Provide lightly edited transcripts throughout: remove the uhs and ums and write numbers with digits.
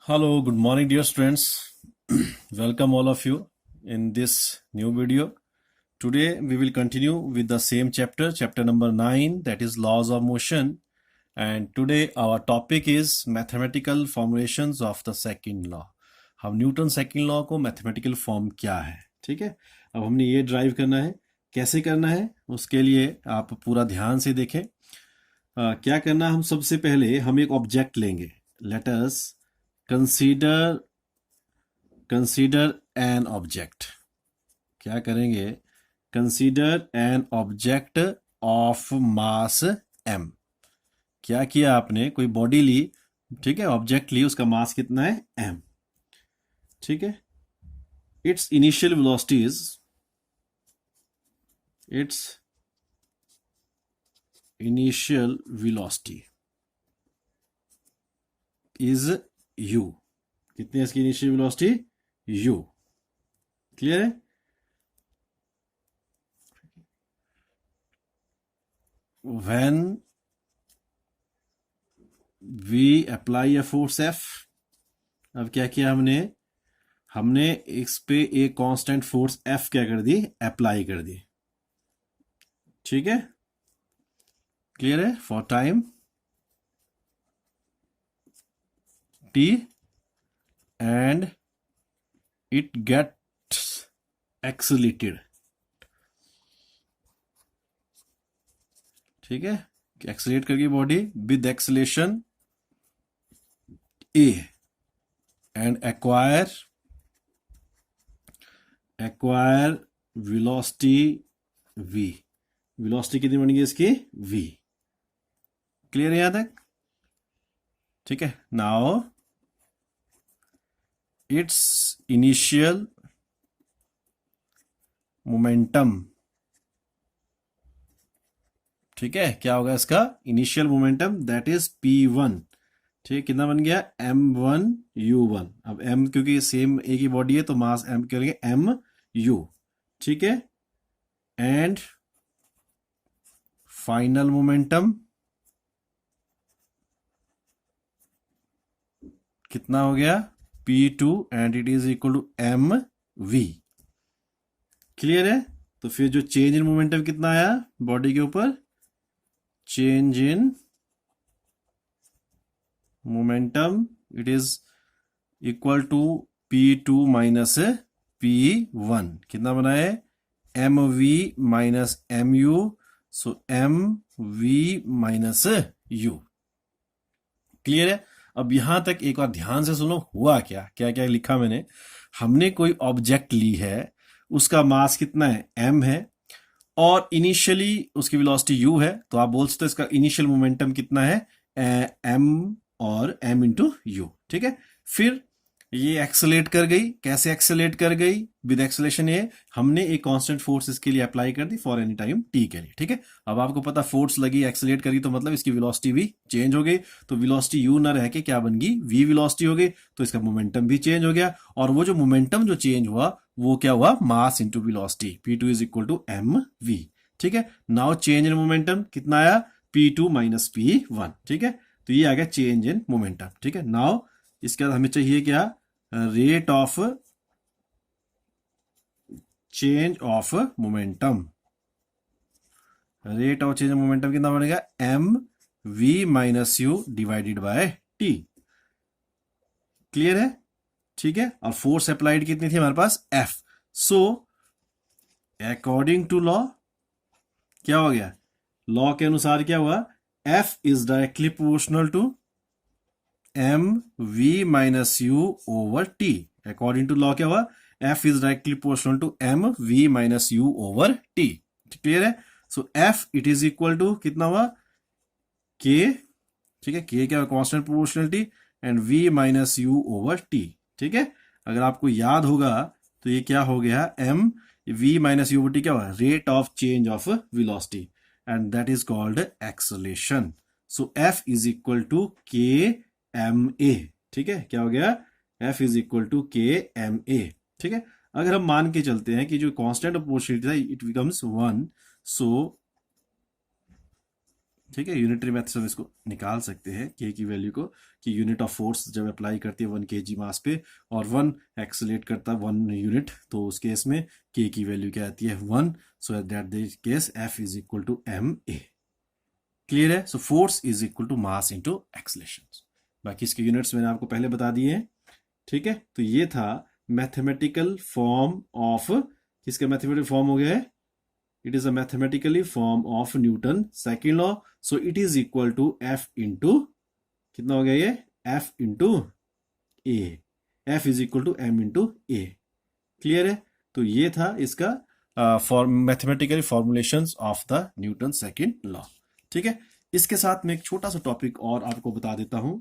Hello, good morning, dear students. Welcome all of you in this new video. Today we will continue with the same chapter, chapter number 9, that is laws of motion. And today our topic is mathematical formulations of the second law. हम Newton second law को mathematical form क्या है, ठीक है। अब हमने ये drive करना है, कैसे करना है उसके लिए आप पूरा ध्यान से देखें। क्या करना, हम सबसे पहले हम एक ऑब्जेक्ट लेंगे। Let us consider an object. क्या करेंगे, consider an object of mass m। क्या किया आपने, कोई बॉडी ली, ठीक है, ऑब्जेक्ट ली, उसका मास कितना है m, ठीक है। It's initial velocity is u। कितनी है इसकी इनिशियल वेलोसिटी, u। क्लियर है। When we apply a force f, अब क्या किया हमने इस पे एक कांस्टेंट फोर्स f क्या कर दी, अप्लाई कर दी, ठीक है। क्लियर है। For time t and it gets accelerated, ठीक है। एक्सेलरेट करके body with acceleration a and acquire velocity v। Velocity कितनी बनेगी इसकी, v। क्लियर है यहां तक, ठीक है। नाउ इट्स इनिशियल मोमेंटम, ठीक है। क्या होगा इसका initial momentum, that is p1, ठीक है। कितना बन गया, m1u1। अब m क्योंकि सेम एक ही बॉडी है तो मास m करेंगे mu, ठीक है। एंड फाइनल मोमेंटम कितना हो गया, p2 and it is equal to mv। Clear है। तो फिर जो चेंज इन मोमेंटम कितना आया बॉडी के ऊपर, change in momentum it is equal to p2 minus p1। कितना बना है, mv minus mu, so mv minus u। Clear है। अब यहां तक एक बार ध्यान से सुनो, हुआ क्या क्या क्या लिखा मैंने। हमने कोई ऑब्जेक्ट ली है, उसका मास कितना है m है, और इनिशियली उसकी वेलोसिटी u है, तो आप बोल सकते हो इसका इनिशियल मोमेंटम कितना है m और m इंटू u, ठीक है। फिर ये एक्सेलेरेट कर गई, कैसे एक्सेलेरेट कर गई, विद एक्सेलेरेशन ये हमने एक कांस्टेंट फोर्स इसके लिए अप्लाई कर दी फॉर एनी टाइम t के लिए, ठीक है। अब आपको पता फोर्स लगी, एक्सेलेरेट करी, तो मतलब इसकी वेलोसिटी भी चेंज हो गई। तो वेलोसिटी u ना रह के क्या बन गई, v वेलोसिटी हो गई, तो इसका मोमेंटम भी चेंज हो गया। और वो जो मोमेंटम जो चेंज हुआ वो क्या हुआ, mass into velocity, p2 is equal to mv, ठीक है। नाउ चेंज इन मोमेंटम कितना आया, p2 माइनस p1, ठीक है। तो ये आ गया चेंज इन मोमेंटम, ठीक है। नाउ इसके बाद हमें चाहिए क्या, rate of change of momentum. Rate of change of momentum कितना बनेगा, M V minus U divided by T. Clear है, ठीक है। और फोर्स अप्लाइड कितनी थी हमारे पास, F. So according to law क्या हो गया, लॉ के अनुसार क्या हुआ, F is directly proportional to M V minus U over T. According to law क्या हुआ, F is directly proportional to M V minus U over T. Clear है। So F it is equal to कितना हुआ, K, ठीक है। K क्या हुआ, constant proportionality, and V minus U over T, ठीक है। अगर आपको याद होगा तो ये क्या हो गया, M V minus U over T क्या हुआ, rate of change of velocity, and that is called acceleration. So F is equal to K M A, ठीक है। क्या हो गया, F is equal to K M A, ठीक है। अगर हम मान के चलते हैं कि जो कांस्टेंट ऑफ प्रोपोर्शनलिटी था इट बिकम्स 1, सो ठीक है, यूनिटरी मेथड से हम इसको निकाल सकते हैं के की वैल्यू को, कि यूनिट ऑफ फोर्स जब अप्लाई करती है 1 kg मास पे और 1 एक्सेलरेट करता है 1 यूनिट, तो उस केस में के की वैल्यू क्या आती है 1, so that the case F is equal to M A. Clear है? So force is equal to mass into acceleration. बाकी इसके यूनिट्स मैंने आपको पहले बता दिए हैं। ठीक है, तो ये था मैथमेटिकल फॉर्म ऑफ, किसका मैथमेटिकल फॉर्म हो गया है, it is a mathematically form of Newton second law, so it is equal to F into, कितना हो गया ये, F into A, F is equal to M into A। Clear है? तो ये था इसका mathematical formulations of the Newton second law. ठीक है, इसके साथ मैं एक छोटा सा टॉपिक और आपको बता देता हूं,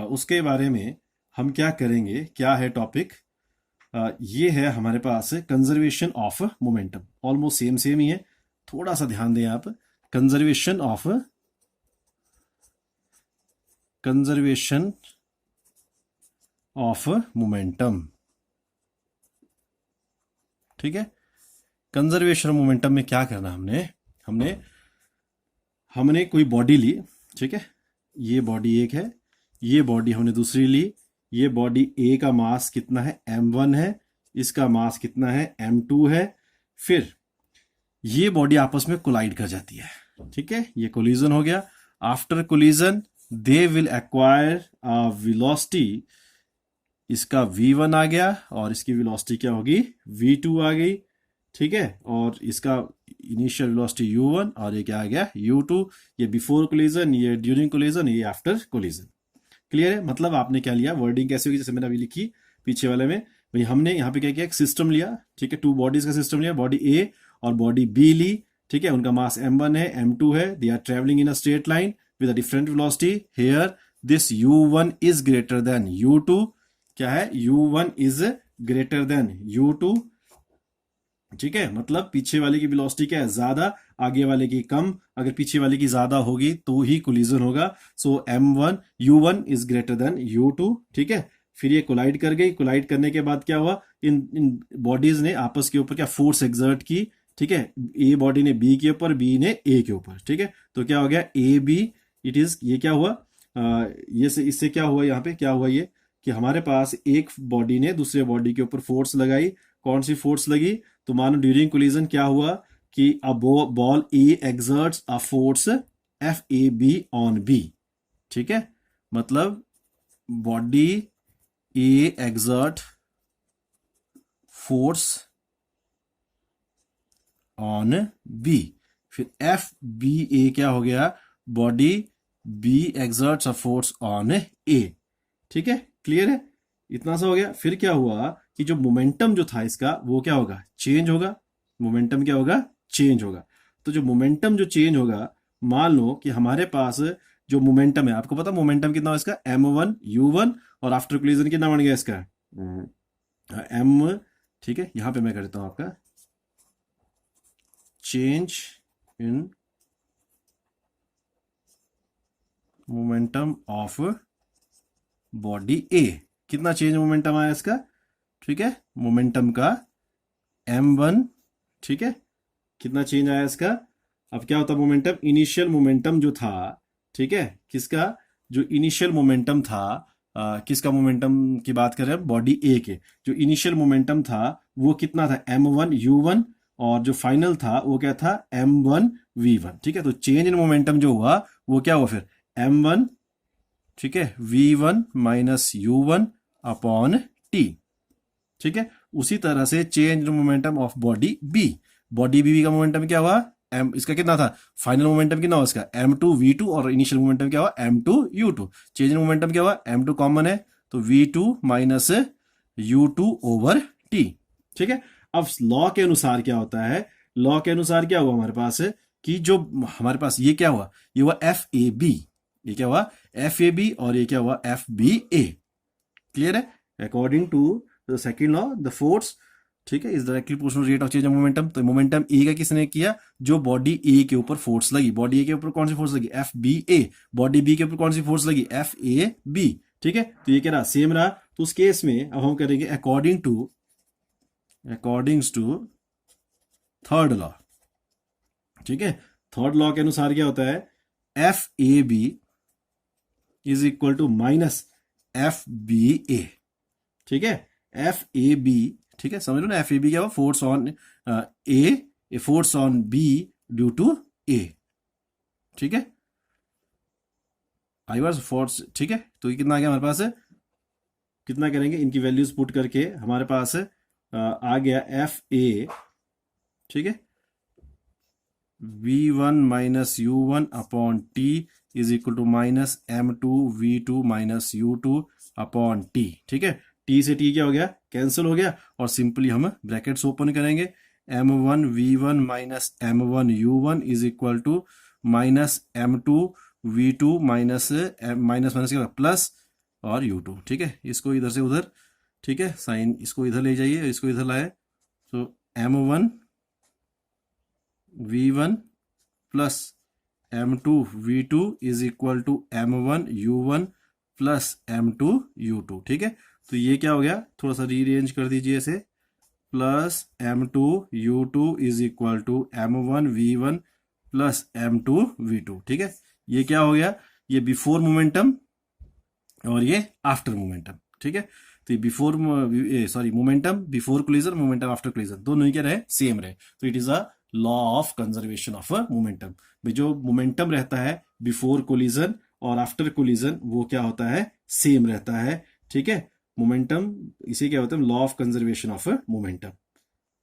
उसके बारे में हम क्या करेंगे, क्या है टॉपिक, ये है हमारे पास conservation of momentum. Almost same same ही है, थोड़ा सा ध्यान दें आप। Conservation of momentum. ठीक है, कंजर्वेशन ऑफ मोमेंटम में क्या करना, हमने कोई बॉडी ली। ठीक है, ये बॉडी एक है, ये बॉडी हमने दूसरी ली। ये बॉडी ए का मास कितना है, m1 है, इसका मास कितना है, m2 है। फिर ये बॉडी आपस में कोलाइड कर जाती है। ठीक है, ये कोलिजन हो गया। After collision they will acquire velocity, इसका v1 आ गया और इसकी वेलोसिटी क्या होगी, v2 आ गई। ठीक है, और इसका इनिशियल वेलोसिटी u1 और ये क्या आ गया, u2। ये बिफोर कोलिजन, ये ड्यूरिंग कोलिजन, ये आफ्टर कोलिजन। क्लियर है? मतलब आपने क्या लिया, वर्डिंग कैसे होगी, जैसे मैंने अभी लिखी पीछे वाले में, भाई हमने यहाँ पे क्या किया, एक सिस्टम लिया। ठीक है, 2 बॉडीज का सिस्टम लिया, बॉडी ए और बॉडी बी ली। ठीक है, उनका मास m1 है, m2 है, they are travelling in a straight line with a different velocity. Here this u1 is greater than u2। क्या है, u1 is greater than u2। ठीक है, मतलब पीछे वाले की वेलोसिटी क्या है, ज्यादा, आगे वाले की कम। अगर पीछे वाले की ज्यादा होगी तो ही कोलिजन होगा। सो m1 u1 is greater than u2। ठीक है, फिर ये कोलाइड कर गई। कोलाइड करने के बाद क्या हुआ, इन बॉडीज ने आपस के ऊपर क्या फोर्स एक्सर्ट की। ठीक है, ए बॉडी ने बी के ऊपर, बी ने ए के ऊपर। ठीक है, तो क्या हो गया, ए बी, इट इज, ये क्या हुआ, ये से इससे क्या हुआ, यहाँ पे क्या हुआ, ये कि हमारे पास एक बॉडी ने दूसरे बॉडी के ऊपर फोर्स लगाई। कौन सी फोर्स लगी, तो मानो ड्यूरिंग कोलिजन क्या हुआ कि a ball A exerts a force F A B on B. ठीक है, मतलब body A exert force on B, फिर एफ बी ए क्या हो गया, body B exerts a force on A. ठीक है, क्लियर है? इतना सा हो गया। फिर क्या हुआ कि जो मोमेंटम जो था इसका, वो क्या होगा, चेंज होगा। मोमेंटम क्या होगा, चेंज होगा। तो जो मोमेंटम जो चेंज होगा, मान लो कि हमारे पास जो मोमेंटम है, आपको पता मोमेंटम कितना हो इसका, m1 u1, और आफ्टर कोलिजन कितना बन गया इसका, m। ठीक है, यहां पे मैं करता हूं आपका change in momentum of body A. कितना चेंज मोमेंटम आया इसका, ठीक है, मोमेंटम का m1। ठीक है, कितना चेंज आया इसका। अब क्या होता मोमेंटम, इनिशियल मोमेंटम जो था, ठीक है, किसका, जो इनिशियल मोमेंटम था, किसका मोमेंटम की बात कर रहे हैं, बॉडी ए के। जो इनिशियल मोमेंटम था वो कितना था, m1 u1, और जो फाइनल था वो क्या था, m1 v1। ठीक है, तो चेंज इन मोमेंटम जो हुआ वो क्या हुआ फिर, m1, ठीक है, v1 minus u1 upon t। ठीक है, उसी तरह से change in momentum of body B. Body B का मोमेंटम क्या हुआ, एम, इसका कितना था, फाइनल मोमेंटम कितना हुआ इसका, m2 v2, और इनिशियल मोमेंटम क्या हुआ, m2 u2। Change in momentum क्या हुआ, m2 कॉमन है तो v2 minus u2 over t। ठीक है, अब लॉ के अनुसार क्या होता है, लॉ के अनुसार क्या हुआ हमारे पास, कि जो हमारे पास ये क्या हुआ, ये हुआ एफ ए बी, ये क्या हुआ एफ ए बी, और ये क्या हुआ एफ बी ए। क्लियर है? According to the second law the force, ठीक है, is directly proportional rate of change of momentum. तो मोमेंटम ए का किसने किया, जो बॉडी ए के ऊपर फोर्स लगी। बॉडी ए के ऊपर कौन सी फोर्स लगी, एफ बी ए। बॉडी बी के ऊपर कौन सी फोर्स लगी, एफ ए बी। ठीक है, तो ये क्या रहा, सेम रहा। तो उस केस में अब हम करेंगे अकॉर्डिंग टू थर्ड लॉ। ठीक है, थर्ड लॉ के अनुसार क्या होता है, F A B is equal to minus F B A, ठीक है, एफ ए बी, ठीक है, समझ लो ना, एफ ए बी क्या हुआ, force on A force on B due to A, ठीक है, आई बार फोर्स, ठीक है, तो ये कितना आ गया हमारे पास है, कितना करेंगे, इनकी वैल्यूज पुट करके हमारे पास आ गया एफ ए, ठीक है, v1 minus U one upon T is equal to minus m2 v2 minus u2 upon T, ठीक है, टी से टी क्या हो गया, कैंसिल हो गया, और सिंपली हम ब्रैकेट्स ओपन करेंगे, m1 v1 minus m1 u1 is equal to minus m2 v2 minus minus minus क्या प्लस और u2, ठीक है, इसको इधर से उधर, ठीक है, साइन इसको इधर ले जाइए, इसको इधर लाए, तो m1 v1 plus m2 v2 is equal to m1 u1 plus m2 u2, ठीक है, तो ये क्या हो गया, थोड़ा सा रीअरेंज कर दीजिए इसे, plus m2 u2 is equal to m1 v1 plus m2 v2, ठीक है, ये क्या हो गया, ये बिफोर मोमेंटम और ये आफ्टर मोमेंटम, ठीक है, तो ये before sorry momentum before collision, momentum after collision, दोनों ही क्या रहे, सेम रहे, तो it is a law of conservation of momentum. भाई जो मोमेंटम रहता है बिफोर कोलिजन और आफ्टर कोलिजन वो क्या होता है, सेम रहता है, ठीक है, मोमेंटम, इसे क्या होता है, law of conservation of momentum,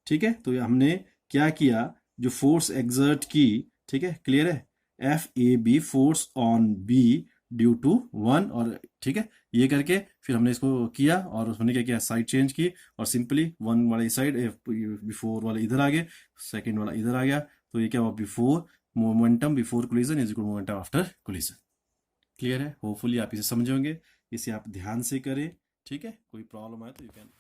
ठीक है, तो हमने क्या किया, जो फोर्स एक्सर्ट की, ठीक है, क्लियर है, F A B force on B due to one, और ठीक है, ये करके फिर हमने इसको किया और उसने क्या किया, साइड चेंज की, और सिंपली वन वाला इस साइड, बिफोर वाला इधर आ गया, सेकंड वाला इधर आ गया, तो ये क्या हुआ, before momentum before collision is equal momentum after collision. Clear है, होपफुली आप इसे समझोगे, इसे आप ध्यान से करें, ठीक है, कोई प्रॉब्लम आए तो यू कैन